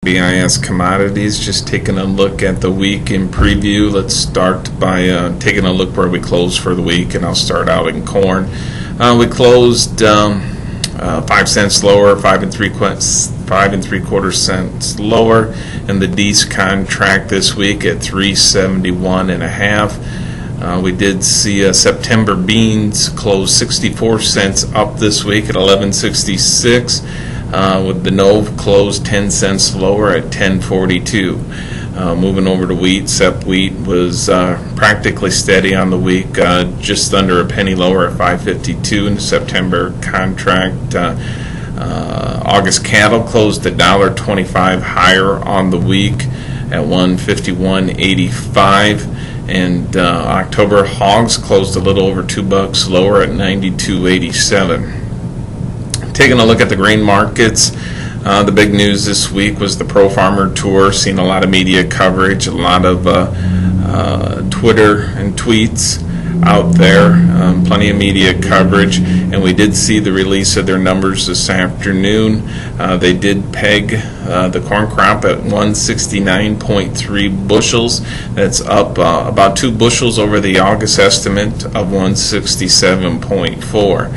BIS Commodities, just taking a look at the week in preview. Let's start by taking a look where we closed for the week, and I'll start out in corn. We closed 5 cents lower, 5 3/4 cents lower, and the D's contract this week at 371.5. We did see September beans close 64 cents up this week at 11.66. With the Nove closed 10 cents lower at 10.42. Moving over to wheat, Sep wheat was practically steady on the week, just under a penny lower at 5.52 in the September contract. August cattle closed $1.25 higher on the week at 151.85, and October hogs closed a little over $2 lower at 92.87. Taking a look at the grain markets, the big news this week was the Pro Farmer Tour. Seen a lot of media coverage, a lot of Twitter and tweets out there, plenty of media coverage, and we did see the release of their numbers this afternoon. They did peg the corn crop at 169.3 bushels. That's up about 2 bushels over the August estimate of 167.4.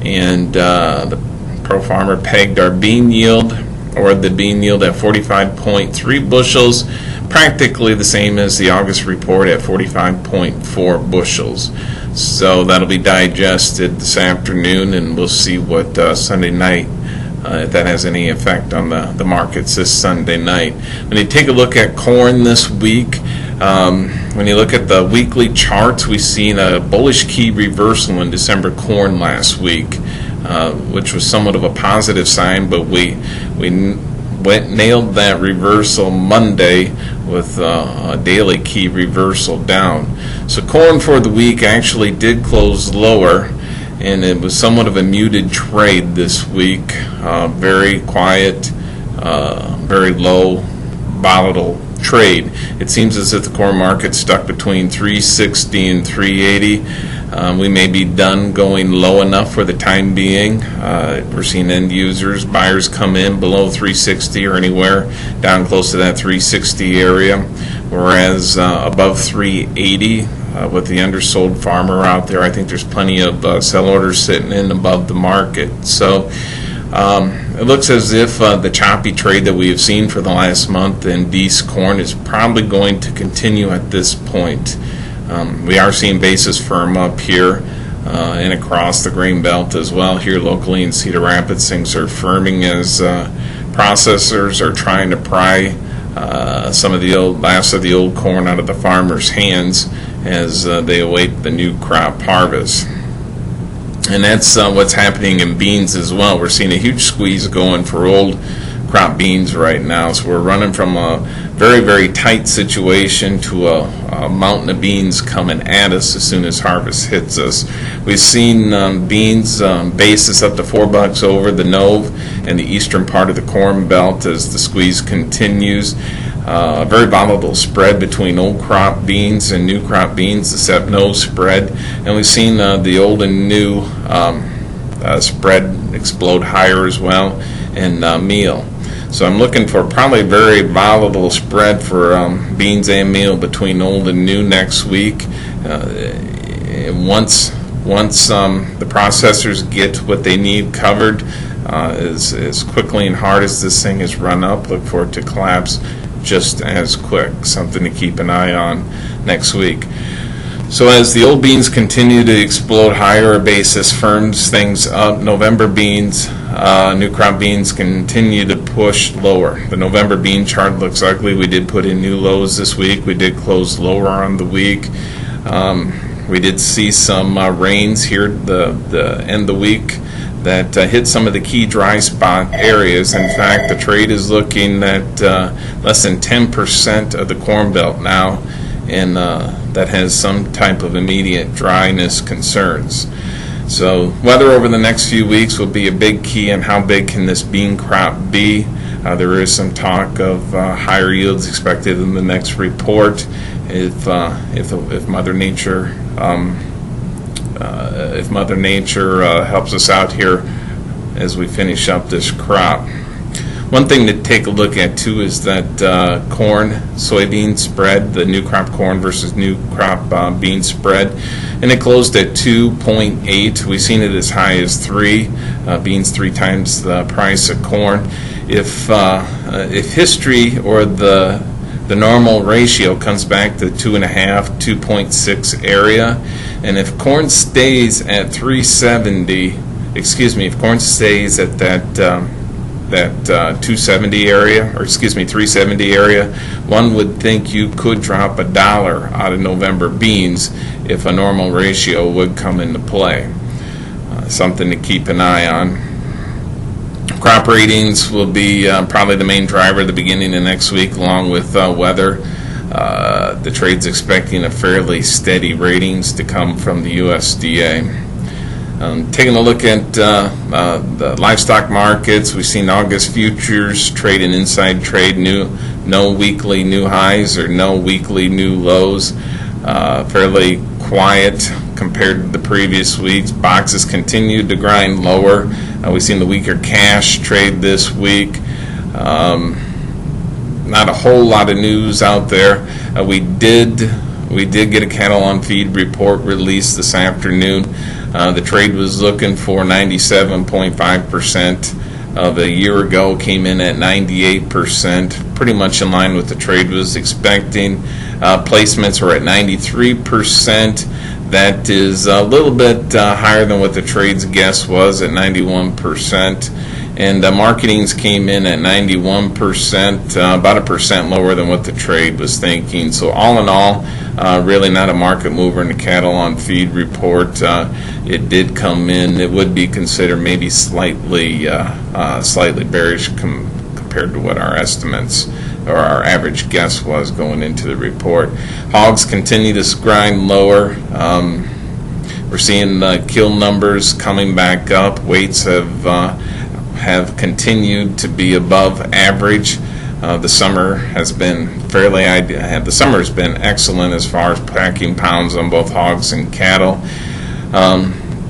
And the Pro Farmer pegged our bean yield, or the bean yield, at 45.3 bushels, practically the same as the August report at 45.4 bushels. So that'll be digested this afternoon, and we'll see what Sunday night, if that has any effect on the markets this Sunday night. When you take a look at corn this week, when you look at the weekly charts, we've seen a bullish key reversal in December corn last week, which was somewhat of a positive sign, but we nailed that reversal Monday with a daily key reversal down. So corn for the week actually did close lower, and it was somewhat of a muted trade this week. Very quiet, very low, volatile trade. It seems as if the corn market stuck between 360 and 380. We may be done going low enough for the time being. We're seeing end users, buyers come in below 360 or anywhere down close to that 360 area, whereas above 380 with the undersold farmer out there, I think there's plenty of sell orders sitting in above the market. So it looks as if the choppy trade that we have seen for the last month in D's corn is probably going to continue at this point. We are seeing basis firm up here and across the grain belt as well. Here locally in Cedar Rapids, things are firming as processors are trying to pry some of the last of the old corn out of the farmers' hands as they await the new crop harvest. And that's what's happening in beans as well. We're seeing a huge squeeze going for old crop beans right now. So we're running from a very, very tight situation to a mountain of beans coming at us as soon as harvest hits us. We've seen beans basis up to $4 over the Nove in the eastern part of the corn belt as the squeeze continues. A very volatile spread between old crop beans and new crop beans, the Sep-Nove spread, and we've seen the old and new spread explode higher as well in meal. So I'm looking for probably a very volatile spread for beans and meal between old and new next week. Once the processors get what they need covered, as quickly and hard as this thing has run up, look for it to collapse just as quick. Something to keep an eye on next week. So as the old beans continue to explode higher, a basis firms things up. November beans, new crop beans continue to push lower. The November bean chart looks ugly. We did put in new lows this week. We did close lower on the week. We did see some rains here the end of the week that hit some of the key dry spot areas. In fact, the trade is looking at less than 10% of the corn belt now, and that has some type of immediate dryness concerns. So weather over the next few weeks will be a big key on how big can this bean crop be. There is some talk of higher yields expected in the next report if Mother Nature helps us out here as we finish up this crop. One thing to take a look at too is that corn-soybean spread, the new crop corn versus new crop bean spread, and it closed at 2.8. We've seen it as high as 3. Beans 3 times the price of corn. If history or the normal ratio comes back to 2.5, 2.6 area, and if corn stays at 370, if corn stays at that 270 area, or 370 area, one would think you could drop $1 out of November beans if a normal ratio would come into play. Something to keep an eye on. Crop ratings will be probably the main driver at the beginning of next week, along with weather. The trade's expecting a fairly steady ratings to come from the USDA. Taking a look at the livestock markets, we've seen August futures trade and inside trade, no weekly new highs or no weekly new lows. Fairly quiet compared to the previous weeks. Boxes continued to grind lower. We've seen the weaker cash trade this week. Not a whole lot of news out there. We did get a cattle on feed report released this afternoon. The trade was looking for 97.5%. Of a year ago, came in at 98%, pretty much in line with the trade was expecting. Placements were at 93%. That is a little bit higher than what the trade's guess was at 91%. And marketings came in at 91%, about 1% lower than what the trade was thinking. So all in all, really not a market mover in the cattle on feed report. It did come in. It would be considered maybe slightly bearish compared to what our estimates or our average guess was going into the report. Hogs continue to grind lower. We're seeing kill numbers coming back up. Weights have continued to be above average. The summer has been the summer has been excellent as far as packing pounds on both hogs and cattle.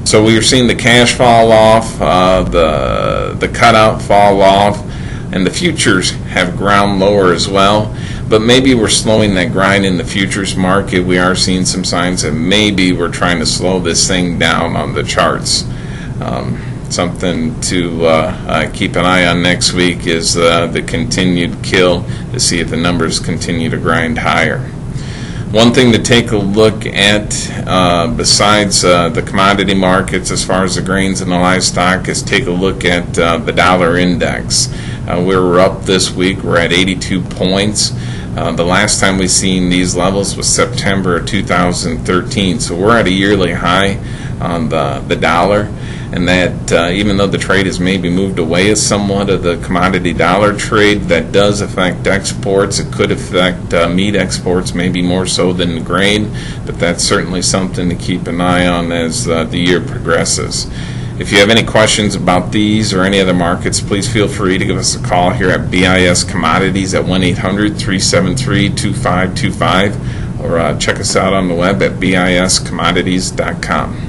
So we are seeing the cash fall off, the cutout fall off, and the futures have ground lower as well. But maybe we're slowing that grind in the futures market. We are seeing some signs that maybe we're trying to slow this thing down on the charts. Something to keep an eye on next week is the continued kill to see if the numbers continue to grind higher. One thing to take a look at besides the commodity markets as far as the grains and the livestock is take a look at the dollar index. We're up this week. We're at 82 points. The last time we've seen these levels was September of 2013. So we're at a yearly high on the dollar. And that even though the trade has maybe moved away somewhat of the commodity dollar trade, that does affect exports. It could affect meat exports, maybe more so than the grain, but that's certainly something to keep an eye on as the year progresses. If you have any questions about these or any other markets, please feel free to give us a call here at BIS Commodities at 1-800-373-2525, or check us out on the web at biscommodities.com.